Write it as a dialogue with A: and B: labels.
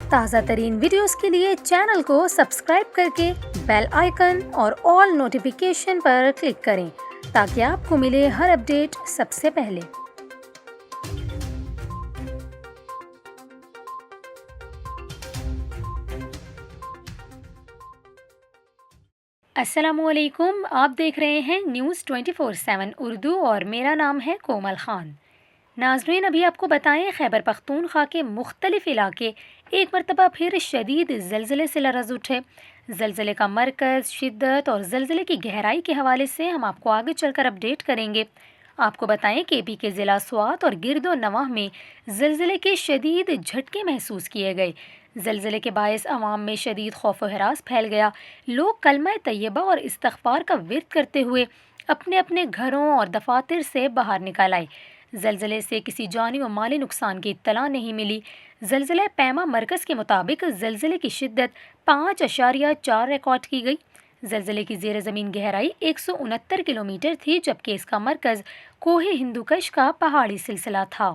A: تازہ ترین ویڈیوز کے لیے چینل کو سبسکرائب کر کے بیل آئیکن اور آل نوٹیفیکیشن پر کلک کریں تاکہ آپ کو ملے ہر اپڈیٹ سب سے پہلے۔ السلام علیکم، آپ دیکھ رہے ہیں نیوز 24/7 اردو اور میرا نام ہے کومل خان۔ ناظرین، ابھی آپ کو بتائیں خیبر پختونخوا کے مختلف علاقے ایک مرتبہ پھر شدید زلزلے سے لرز اٹھے۔ زلزلے کا مرکز، شدت اور زلزلے کی گہرائی کے حوالے سے ہم آپ کو آگے چل کر اپڈیٹ کریں گے۔ آپ کو بتائیں کہ پی کے ضلع سوات اور گرد و نواح میں زلزلے کے شدید جھٹکے محسوس کیے گئے۔ زلزلے کے باعث عوام میں شدید خوف و ہراس پھیل گیا۔ لوگ کلمہ طیبہ اور استغفار کا ورد کرتے ہوئے اپنے اپنے گھروں اور دفاتر سے باہر نکل آئے۔ زلزلے سے کسی جانی و مالی نقصان کی اطلاع نہیں ملی۔ زلزلہ پیما مرکز کے مطابق زلزلے کی شدت 5.4 ریکارڈ کی گئی۔ زلزلے کی زیر زمین گہرائی 169 کلومیٹر تھی، جبکہ اس کا مرکز کوہ ہندوکش کا پہاڑی سلسلہ تھا۔